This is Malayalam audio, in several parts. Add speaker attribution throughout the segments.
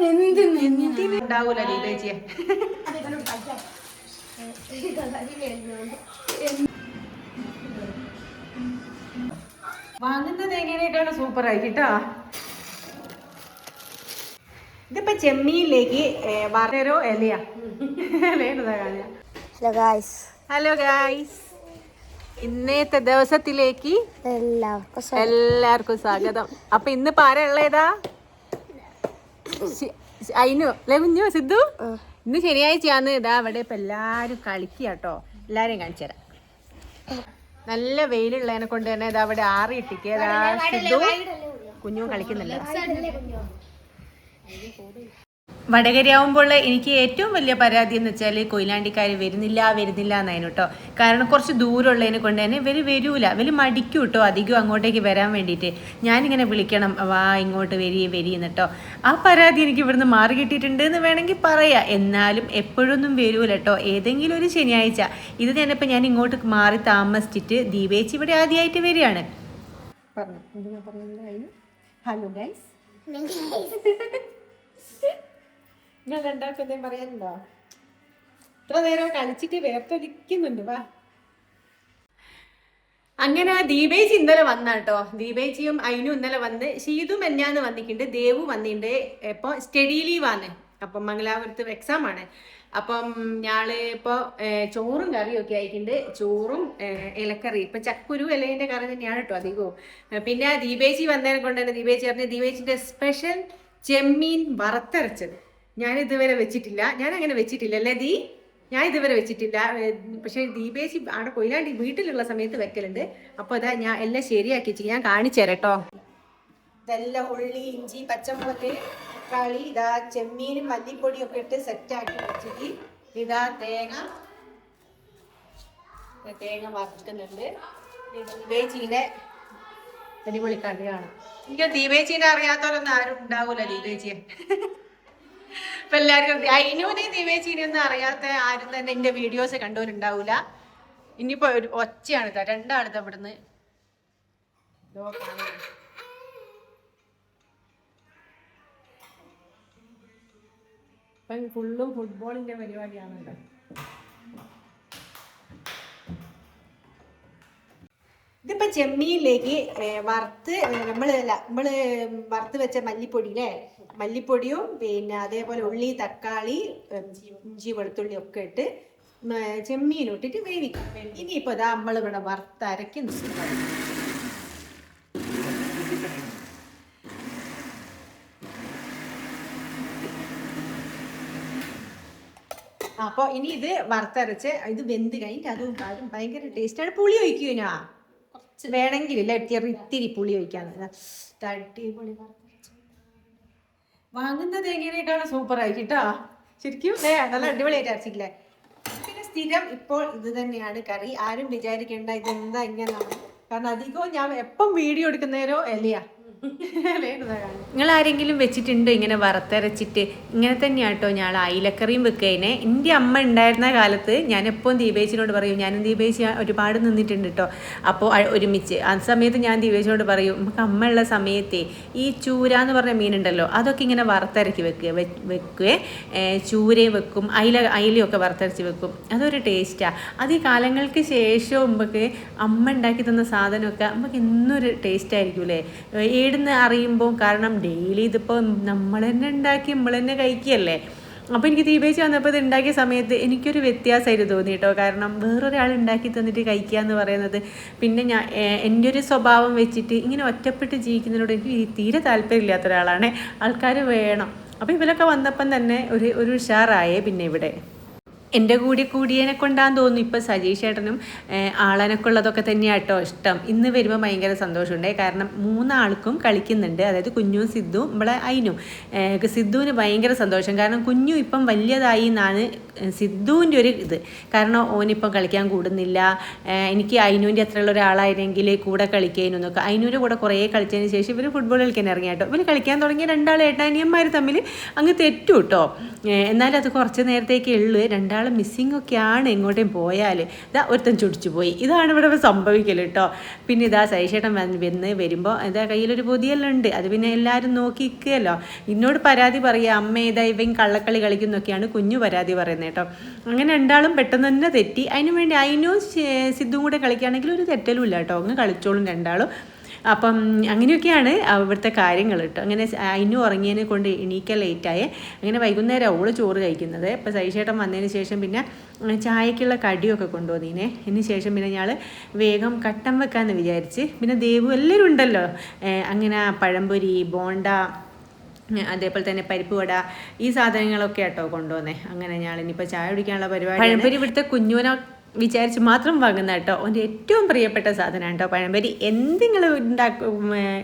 Speaker 1: ഉണ്ടാവൂല ദീപേച്ചിയെ. വാങ്ങുന്ന തേങ്ങേനേക്കാണ് സൂപ്പർ ആയിട്ടാ. ഇതിപ്പോ ചെമ്മീനിലേക്ക് വറോ ഇലയാ. ഹലോ ഗായ്സ്, ഇന്നത്തെ ദിവസത്തിലേക്ക് എല്ലാവർക്കും സ്വാഗതം. അപ്പൊ ഇന്ന് പാരയുള്ളതാ അയിനു അല്ലെ കുഞ്ഞു സിദ്ധു. ഇന്ന് ശനിയാഴ്ചയാന്ന്. ഇതാ അവിടെ ഇപ്പൊ എല്ലാരും കളിക്കാട്ടോ. എല്ലാരെയും കാണിച്ചു തരാം. നല്ല വെയിലുള്ളതിനെ കൊണ്ട് തന്നെ ഇതാ അവിടെ ആറിയിട്ടിക്ക് സിദ്ധു കുഞ്ഞും കളിക്കുന്നില്ല. വടകരയാവുമ്പോൾ എനിക്ക് ഏറ്റവും വലിയ പരാതി എന്ന് വെച്ചാൽ കൊയിലാണ്ടിക്കാർ വരുന്നില്ല എന്നതിന് കേട്ടോ. കാരണം കുറച്ച് ദൂരമുള്ളതിനെ കൊണ്ട് തന്നെ ഇവർ വരൂല, ഇവർ മടിക്കും കേട്ടോ അധികം അങ്ങോട്ടേക്ക് വരാൻ വേണ്ടിയിട്ട്. ഞാനിങ്ങനെ വിളിക്കണം, വാ ഇങ്ങോട്ട് വരിയെന്ന് കേട്ടോ. ആ പരാതി എനിക്ക് ഇവിടുന്ന് മാറി കിട്ടിയിട്ടുണ്ട് എന്ന് വേണമെങ്കിൽ പറയാം. എന്നാലും എപ്പോഴൊന്നും വരൂല കേട്ടോ, ഏതെങ്കിലും ഒരു ശനിയാഴ്ച. ഇത് ഞാനിപ്പോൾ ഞാൻ ഇങ്ങോട്ട് മാറി താമസിച്ചിട്ട് ദീപേച്ചി ഇവിടെ ആദ്യമായിട്ട് വരികയാണ്. ഹലോ ഗൈസ്, നിങ്ങൾ രണ്ടാൾക്കും എന്തെങ്കിലും പറയാനുണ്ടോ? ഇത്ര നേരം കളിച്ചിട്ട് വേർത്തൊലിക്കുന്നുണ്ട്. വാ. അങ്ങനെ ദീപേച്ചി ഇന്നലെ വന്നാട്ടോ. ദീപേച്ചിയും അയിനും ഇന്നലെ വന്ന്, ഷീതു മെഞ്ഞാന്ന് വന്നിട്ടുണ്ട്, ദേവു വന്നിട്ടുണ്ട്. ഇപ്പോൾ സ്റ്റഡി ലീവാണ്. അപ്പം മംഗലാപുരത്ത് എക്സാം ആണ്. അപ്പം ഞാള് ഇപ്പോൾ ചോറും കറിയും ഒക്കെ ആയിട്ടുണ്ട്. ചോറും ഇലക്കറി, ഇപ്പം ചക്കുരു ഇലേൻ്റെ കറി തന്നെയാണ് കേട്ടോ അധികവും. പിന്നെ ദീപേച്ചി വന്നതിനെ കൊണ്ട് തന്നെ ദീപേച്ചി പറഞ്ഞ് ദീപേച്ചിൻ്റെ സ്പെഷ്യൽ ചെമ്മീൻ വറുത്തരച്ചത് ഞാൻ ഇതുവരെ വെച്ചിട്ടില്ല. ഞാൻ അങ്ങനെ വെച്ചിട്ടില്ല അല്ലേ ദീ? ഞാൻ ഇതുവരെ വെച്ചിട്ടില്ല. പക്ഷേ ദീപേച്ചി അവിടെ കൊയിലാണ്ടി വീട്ടിലുള്ള സമയത്ത് വെക്കലുണ്ട്. അപ്പോൾ അതാ ഞാൻ എല്ലാം ശരിയാക്കി വെച്ചിട്ട് ഞാൻ കാണിച്ചു തരാം കേട്ടോ. ഇതെല്ലാം ഉള്ളി, ഇഞ്ചി, പച്ചമുളക്, തക്കാളി, ഇതാ ചെമ്മീനും മല്ലിപ്പൊടിയും ഒക്കെ ഇട്ട് സെറ്റാക്കി വെച്ചിട്ട് ഇതാ തേങ്ങ വറുക്കുന്നുണ്ട്. ദീപേച്ചീൻ്റെ അടിപൊളി കറിയാണ്. എനിക്ക് ദീപേച്ചീനെ അറിയാത്തവരൊന്നും ആരും ഉണ്ടാവൂല ദീപേച്ചിയെ. ഇപ്പൊ എല്ലാവർക്കും അയിനൂനെയും ദീപേച്ചീനെയും ഒന്നും അറിയാത്ത ആരും തന്നെ എന്റെ വീഡിയോസ് കണ്ടവരുണ്ടാവൂല. ഇനിയിപ്പോ ഒരു ഒച്ചയാണ് ഇതാ രണ്ടാളിത് ഇവിടുന്ന് ഇപ്പം ഫുള്ളും ഫുട്ബോളിന്റെ പരിപാടിയാണല്ലോ. ഇതിപ്പോൾ ചെമ്മീനിലേക്ക് നമ്മള് വറുത്ത് വെച്ച മല്ലിപ്പൊടിയില്ലേ, മല്ലിപ്പൊടിയും പിന്നെ അതേപോലെ ഉള്ളി, തക്കാളി, ഇഞ്ചി, വെളുത്തുള്ളി ഒക്കെ ഇട്ട് ചെമ്മീൻ ഇട്ടിട്ട് വേവിക്കും. ഇനിയിപ്പോൾ ഇതാ നമ്മളിവിടെ വറുത്തരയ്ക്കും. അപ്പോൾ ഇനി ഇത് വറുത്തരച്ച് ഇത് വെന്ത് കഴിഞ്ഞിട്ട് അതും ഭയങ്കര ടേസ്റ്റാണ്. പുളി ഒഴിക്കും ഞാൻ വേണമെങ്കിലില്ല, ഇത്തിരി പുളി ഒഴിക്കാന്ന്. അടിപൊളി വാങ്ങുന്ന തേങ്ങേനേക്കാണ് സൂപ്പർ ആയിട്ടാ. ശരിക്കും നല്ല അടിപൊളിയായിട്ട് അരച്ചിട്ടില്ലേ. പിന്നെ സ്ഥിരം ഇപ്പോൾ ഇത് തന്നെയാണ് കറി. ആരും വിചാരിക്കേണ്ട ഇതെന്താ ഇങ്ങനെയാണ്. കാരണം അധികവും ഞാൻ എപ്പം വീഡിയോ എടുക്കുന്നേരോ എലിയാ. നിങ്ങൾ ആരെങ്കിലും വെച്ചിട്ടുണ്ടോ ഇങ്ങനെ വറുത്തരച്ചിട്ട്? ഇങ്ങനെ തന്നെയാട്ടോ ഞാൻ അയിലക്കറിയും വെക്കേനെ. എൻ്റെ അമ്മ ഉണ്ടായിരുന്ന കാലത്ത് ഞാൻ എപ്പോഴും ദീപേച്ചിനോട് പറയും, ഞാനും ദീപേച്ചി ഒരുപാട് നിന്നിട്ടുണ്ട് കേട്ടോ. അപ്പോൾ ഒരുമിച്ച് ആ സമയത്ത് ഞാൻ ദീപേച്ചിനോട് പറയും, നമുക്ക് അമ്മ ഉള്ള സമയത്തെ ഈ ചൂര എന്ന് പറഞ്ഞ മീനുണ്ടല്ലോ അതൊക്കെ ഇങ്ങനെ വറുത്തരക്കി വെക്കുകയെ ചൂരയും വെക്കും, അയിലയൊക്കെ വറുത്തരച്ച് വെക്കും. അതൊരു ടേസ്റ്റാണ്. അത് ഈ കാലങ്ങൾക്ക് ശേഷം നമുക്ക് അമ്മ ഉണ്ടാക്കി തന്ന സാധനമൊക്കെ നമുക്ക് ഇന്നൊരു ടേസ്റ്റ് ആയിരിക്കും അല്ലേ ഇടുന്ന് അറിയുമ്പോൾ. കാരണം ഡെയിലി ഇതിപ്പോൾ നമ്മൾ തന്നെ ഉണ്ടാക്കി നമ്മൾ തന്നെ കഴിക്കുകയല്ലേ. അപ്പോൾ എനിക്ക് ദീപേച്ചി വന്നപ്പോൾ ഇത് ഉണ്ടാക്കിയ സമയത്ത് എനിക്കൊരു വ്യത്യാസമായിട്ട് തോന്നി കേട്ടോ. കാരണം വേറൊരാൾ ഉണ്ടാക്കി തന്നിട്ട് കഴിക്കുക എന്ന് പറയുന്നത്, പിന്നെ ഞാൻ എൻ്റെ ഒരു സ്വഭാവം വെച്ചിട്ട് ഇങ്ങനെ ഒറ്റപ്പെട്ട് ജീവിക്കുന്നതിനോട് എനിക്ക് തീരെ താല്പര്യമില്ലാത്ത ഒരാളാണ്. ആൾക്കാർ വേണം. അപ്പോൾ ഇവരൊക്കെ വന്നപ്പം തന്നെ ഒരു ഉഷാറായേ. പിന്നെ ഇവിടെ എൻ്റെ കൂടിയനെ കൊണ്ടാന്ന് തോന്നുന്നു ഇപ്പം സജീഷ് ചേട്ടനും ആളനൊക്കെ ഉള്ളതൊക്കെ തന്നെയാണ് കേട്ടോ ഇഷ്ടം. ഇന്ന് വരുമ്പോൾ ഭയങ്കര സന്തോഷമുണ്ട്. കാരണം മൂന്നാൾക്കും കളിക്കുന്നുണ്ട്. അതായത് കുഞ്ഞും സിദ്ധുവും നമ്മളെ അയിനും. സിദ്ധുവിന് ഭയങ്കര സന്തോഷം. കാരണം കുഞ്ഞു ഇപ്പം വലിയതായി എന്നാണ് സിദ്ധുവിൻ്റെ ഒരു ഇത്. കാരണം ഓനിപ്പം കളിക്കാൻ കൂടുന്നില്ല. എനിക്ക് അയിനൂൻ്റെ അത്രയുള്ള ഒരാളായിരുന്നെങ്കിൽ കൂടെ കളിക്കാനൊന്നൊക്കെ. അയിനൂൻ്റെ കൂടെ കുറേ കളിച്ചതിന് ശേഷം ഇവർ ഫുട്ബോൾ കളിക്കാൻ ഇറങ്ങി കേട്ടോ. ഇവർ കളിക്കാൻ തുടങ്ങിയ രണ്ടാൾ ഏട്ടാനിയന്മാർ തമ്മിൽ അങ്ങ് തെറ്റു കേട്ടോ. എന്നാലും അത് കുറച്ച് നേരത്തേക്കേ ഉള്ളൂ. രണ്ടാൾ മിസ്സിങ് ഒക്കെയാണ് എങ്ങോട്ടേയും പോയാൽ. ഇതാ ഒരുത്തൻ ചുടിച്ചു പോയി. ഇതാണ് ഇവിടെ സംഭവിക്കൽ കേട്ടോ. പിന്നെ ഇതാ സൈഷേട്ടൻ വരുമ്പോൾ ഇതാ കയ്യിലൊരു പൊതിയെല്ലാം ഉണ്ട്. അത് പിന്നെ എല്ലാവരും നോക്കിയിരിക്കുകയല്ലോ. എന്നോട് പരാതി പറയുക, അമ്മ ഇതാ ഇവൻ കള്ളക്കളി കളിക്കുന്നൊക്കെയാണ് കുഞ്ഞു പരാതി പറയുന്നത് കേട്ടോ. അങ്ങനെ രണ്ടാളും പെട്ടെന്ന് തന്നെ തെറ്റി. അതിനു വേണ്ടി അതിനും സിദ്ധും കൂടെ കളിക്കുകയാണെങ്കിൽ ഒരു തെറ്റലും ഇല്ല കേട്ടോ. അങ്ങ് കളിച്ചോളും രണ്ടാളും. അപ്പം അങ്ങനെയൊക്കെയാണ് ഇവിടുത്തെ കാര്യങ്ങൾ കേട്ടോ. അങ്ങനെ അതിനും ഉറങ്ങിയതിനെ കൊണ്ട് എണീക്കാൻ ലേറ്റായേ. അങ്ങനെ വൈകുന്നേരം അവള് ചോറ് കഴിക്കുന്നത്. ഇപ്പോൾ സൈശേട്ടൻ വന്നതിന് ശേഷം പിന്നെ ചായക്കുള്ള കടിയൊക്കെ കൊണ്ടുവന്നീനെ. അതിന് ശേഷം പിന്നെ ഞങ്ങൾ വേഗം കട്ടൻ വെക്കാമെന്ന് വിചാരിച്ച്. പിന്നെ ദേവു എല്ലാവരും ഉണ്ടല്ലോ. അങ്ങനെ പഴംപൊരി, ബോണ്ട, അതേപോലെ തന്നെ പരിപ്പ് വട, ഈ സാധനങ്ങളൊക്കെ കേട്ടോ കൊണ്ടുവന്നേ. അങ്ങനെ ഞാളിനിപ്പോൾ ചായ കുടിക്കാനുള്ള പരിപാടി. പഴംപൊരി ഇവിടുത്തെ കുഞ്ഞുവിനെ വിചാരിച്ച് മാത്രം വാങ്ങുന്ന കേട്ടോ. അവൻ്റെ ഏറ്റവും പ്രിയപ്പെട്ട സാധനമാണ് കേട്ടോ പഴംപൊരി. എന്തെങ്കിലും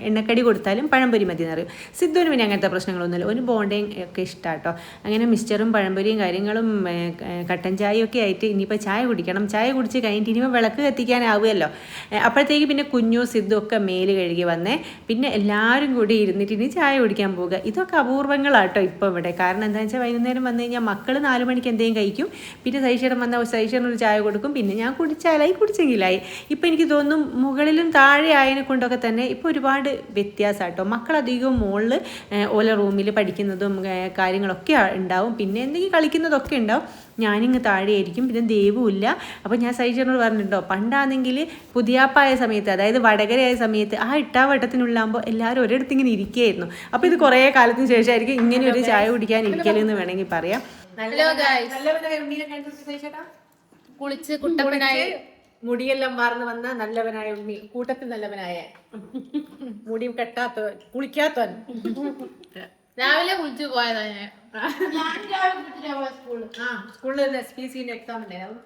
Speaker 1: എണ്ണക്കടി കൊടുത്താലും പഴംപൊരി മതി എന്നറിയും. സിദ്ധുവിന് പിന്നെ അങ്ങനത്തെ പ്രശ്നങ്ങളൊന്നുമില്ല. ഒരു ബോണ്ടയും ഒക്കെ ഇഷ്ടമാണ് കേട്ടോ. അങ്ങനെ മിക്സ്ചറും പഴംപൊരിയും കാര്യങ്ങളും കട്ടൻ ചായയും ഒക്കെ ആയിട്ട് ഇനിയിപ്പോൾ ചായ കുടിക്കണം. ചായ കുടിച്ച് കഴിഞ്ഞിട്ട് ഇനിയിപ്പോൾ വിളക്ക് കത്തിക്കാനാവുമല്ലോ. അപ്പോഴത്തേക്ക് പിന്നെ കുഞ്ഞു സിദ്ധു ഒക്കെ മേല് കഴുകി വന്നേ. പിന്നെ എല്ലാവരും കൂടി ഇരുന്നിട്ട് ഇനി ചായ കുടിക്കാൻ പോവുക. ഇതൊക്കെ അപൂർവങ്ങളാട്ടോ ഇപ്പോൾ ഇവിടെ. കാരണം എന്താണെന്ന് വെച്ചാൽ വൈകുന്നേരം വന്നു കഴിഞ്ഞാൽ മക്കൾ 4 മണിക്ക് എന്തെങ്കിലും കഴിക്കും. പിന്നെ സൈഷേടം വന്ന സൈഷേടൊരു ചായ കൊടുക്കും. പിന്നെ ഞാൻ കുടിച്ചെങ്കിലായി. ഇപ്പം എനിക്ക് തോന്നുന്നു മുകളിലും താഴെ ആയതിനെ കൊണ്ടൊക്കെ തന്നെ ഇപ്പോൾ ഒരുപാട് വ്യത്യാസം കേട്ടോ. മക്കളധികവും മുകളിൽ ഓല റൂമിൽ പഠിക്കുന്നതും കാര്യങ്ങളൊക്കെ ഉണ്ടാവും. പിന്നെ എന്തെങ്കിലും കളിക്കുന്നതൊക്കെ ഉണ്ടാവും. ഞാനിങ്ങ് താഴെയായിരിക്കും. പിന്നെ ദേവുമില്ല. അപ്പോൾ ഞാൻ സൈജനോട് പറഞ്ഞിട്ടുണ്ടോ, പണ്ടാണെങ്കിൽ പുതിയാപ്പായ സമയത്ത്, അതായത് വടകരയായ സമയത്ത് ആ ഇട്ടാവട്ടത്തിനുള്ളാകുമ്പോൾ എല്ലാവരും ഒരിടത്ത് ഇങ്ങനെ ഇരിക്കുകയായിരുന്നു. അപ്പോൾ ഇത് കുറേ കാലത്തിന് ശേഷമായിരിക്കും ഇങ്ങനെ ഒരു ചായ കുടിക്കാൻ ഇരിക്കലെന്ന് വേണമെങ്കിൽ പറയാം.
Speaker 2: കുളിച്ച് കുട്ടപ്പനായി
Speaker 1: മുടിയെല്ലാം വാർന്ന് വന്ന നല്ലവനായ ഉണ്ണി, കൂട്ടത്തിൽ നല്ലവനായ, മുടി കെട്ടാത്തവൻ, കുളിക്കാത്തവൻ.
Speaker 2: രാവിലെ കുളിച്ച് പോയതാ ഞാൻ.
Speaker 1: സ്കൂളിൽ SPC എക്സാം ഉണ്ടായിരുന്നു.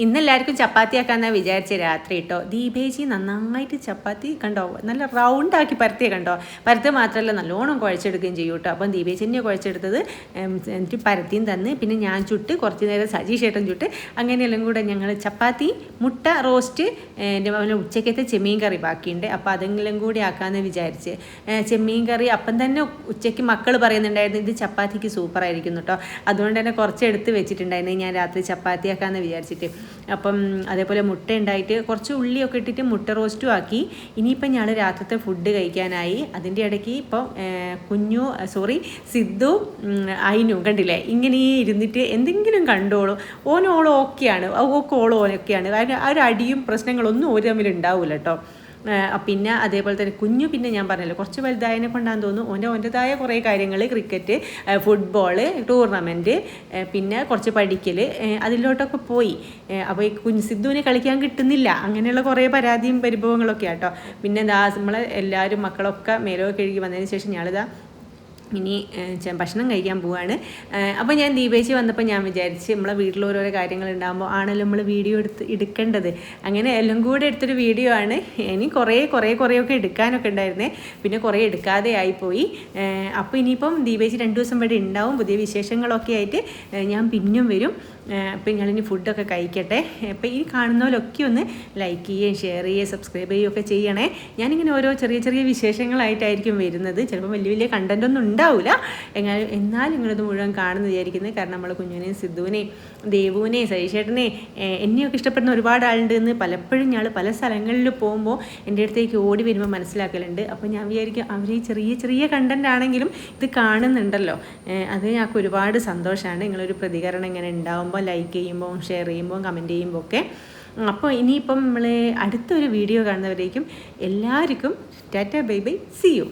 Speaker 1: ഇന്നെല്ലാവർക്കും ചപ്പാത്തി ആക്കാന്നാണ് വിചാരിച്ച രാത്രി കേട്ടോ. ദീപേജി നന്നായിട്ട് ചപ്പാത്തി കണ്ടോ, നല്ല റൗണ്ടാക്കി പരത്തിയ കണ്ടോ. പരത്തുക മാത്രമല്ല നല്ലോണം കുഴച്ചെടുക്കുകയും ചെയ്യും കേട്ടോ. അപ്പം ദീപേജി തന്നെ കുഴച്ചെടുത്തത് എന്നിട്ട് പരത്തിയും തന്ന്. പിന്നെ ഞാൻ ചുട്ട് കുറച്ച് നേരം സജീഷേട്ടൻ ചുട്ട്. അങ്ങനെയെല്ലാം കൂടെ ഞങ്ങൾ ചപ്പാത്തി, മുട്ട റോസ്റ്റ്, ഉച്ചക്കത്തെ ചെമ്മീൻ കറി ബാക്കിയുണ്ട്. അപ്പോൾ അതെങ്കിലും കൂടി ആക്കാമെന്ന് വിചാരിച്ച്. ചെമ്മീൻ കറി അപ്പം തന്നെ ഉച്ചയ്ക്ക് മക്കൾ പറയുന്നുണ്ടായിരുന്നു ഇത് ചപ്പാത്തിക്ക് സൂപ്പറായിരിക്കും കേട്ടോ. അതുകൊണ്ട് തന്നെ കുറച്ചെടുത്ത് വെച്ചിട്ടുണ്ടായിരുന്നു ഞാൻ രാത്രി ചപ്പാത്തി ആക്കാമെന്ന് വിചാരിച്ചിട്ട്. അപ്പം അതേപോലെ മുട്ട ഉണ്ടായിട്ട് കുറച്ച് ഉള്ളിയൊക്കെ ഇട്ടിട്ട് മുട്ട റോസ്റ്റും ആക്കി. ഇനിയിപ്പം ഞങ്ങൾ രാത്രിത്തെ ഫുഡ് കഴിക്കാനായി. അതിൻ്റെ ഇടയ്ക്ക് ഇപ്പോൾ സിദ്ധു അയിനും കണ്ടില്ലേ ഇങ്ങനെ ഇരുന്നിട്ട് എന്തെങ്കിലും കണ്ടോളൂ. ഓനോളോ ഓക്കെയാണ്, ഓക്കോളോ ഓനൊക്കെയാണ്. കാരണം ആ ഒരു അടിയും പ്രശ്നങ്ങളൊന്നും ഒരു തമ്മിൽ ഉണ്ടാവില്ല കേട്ടോ. പിന്നെ അതേപോലെ തന്നെ കുഞ്ഞു, പിന്നെ ഞാൻ പറഞ്ഞല്ലോ കുറച്ച് വലുതായതിനെ കൊണ്ടാന്ന് തോന്നുന്നു ഓൻ്റെതായ കുറേ കാര്യങ്ങൾ, ക്രിക്കറ്റ്, ഫുട്ബോൾ, ടൂർണമെൻറ്റ്, പിന്നെ കുറച്ച് പഠിക്കൽ, അതിലോട്ടൊക്കെ പോയി. അപ്പോൾ ഈ സിദ്ധുവിനെ കളിക്കാൻ കിട്ടുന്നില്ല. അങ്ങനെയുള്ള കുറേ പരാതിയും പരിഭവങ്ങളൊക്കെ ആട്ടോ. പിന്നെ നമ്മളെ എല്ലാവരും മക്കളൊക്കെ മേലോ കഴുകി വന്നതിന് ശേഷം ഞാളിതാ ഇനി ഭക്ഷണം കഴിക്കാൻ പോവാണ്. അപ്പോൾ ഞാൻ ദീപേച്ചി വന്നപ്പോൾ ഞാൻ വിചാരിച്ച് നമ്മളെ വീട്ടിൽ ഓരോരോ കാര്യങ്ങൾ ഉണ്ടാകുമ്പോൾ ആണല്ലോ നമ്മൾ വീഡിയോ എടുക്കേണ്ടത്. അങ്ങനെ എല്ലാം കൂടെ എടുത്തൊരു വീഡിയോ ആണ്. ഇനി കുറേയൊക്കെ എടുക്കാനൊക്കെ ഉണ്ടായിരുന്നേ. പിന്നെ കുറേ എടുക്കാതെ ആയിപ്പോയി. അപ്പോൾ ഇനിയിപ്പം ദീപേച്ചി 2 ദിവസം ഇവിടെ ഉണ്ടാവും. പുതിയ വിശേഷങ്ങളൊക്കെ ആയിട്ട് ഞാൻ പിന്നും വരും. അപ്പോൾ ഞങ്ങളിനി ഫുഡൊക്കെ കഴിക്കട്ടെ. അപ്പോൾ ഈ കാണുന്നവരൊക്കെ ഒന്ന് ലൈക്ക് ചെയ്യുകയും ഷെയർ ചെയ്യുകയും സബ്സ്ക്രൈബ് ചെയ്യുകയൊക്കെ ചെയ്യണേ. ഞാനിങ്ങനെ ഓരോ ചെറിയ വിശേഷങ്ങളായിട്ടായിരിക്കും വരുന്നത്. ചിലപ്പോൾ വലിയ കണ്ടൻറ്റൊന്നും ഉണ്ടാവില്ല. എന്നാലും നിങ്ങളിത് മുഴുവൻ കാണുമെന്ന് വിചാരിക്കുന്നത്. കാരണം നമ്മൾ കുഞ്ഞുവിനെയും സിദ്ധുവിനെയും ദേവുവിനെയും സൈഷേട്ടനെയും എന്നെയൊക്കെ ഇഷ്ടപ്പെടുന്ന ഒരുപാട് ആളുണ്ട് എന്ന് പലപ്പോഴും ഞങ്ങൾ പല സ്ഥലങ്ങളിൽ പോകുമ്പോൾ എൻ്റെ അടുത്തേക്ക് ഓടി വരുമ്പോൾ മനസ്സിലാക്കലുണ്ട്. അപ്പോൾ ഞാൻ വിചാരിക്കും അവർ ഈ ചെറിയ കണ്ടൻ്റ് ആണെങ്കിലും ഇത് കാണുന്നുണ്ടല്ലോ, അത് ഞങ്ങൾക്ക് ഒരുപാട് സന്തോഷമാണ്. നിങ്ങളൊരു പ്രതികരണം ഇങ്ങനെ ഉണ്ടാകുമ്പോൾ ലൈക്ക് ചെയ്യുമ്പോൾ ഷെയർ ചെയ്യുമ്പോൾ കമൻറ്റ് ചെയ്യുമ്പോൾ ഒക്കെ. അപ്പോൾ ഇനിയിപ്പം നമ്മൾ അടുത്തൊരു വീഡിയോ കാണുന്നവരേക്കും എല്ലാവർക്കും tata bye bye, see U.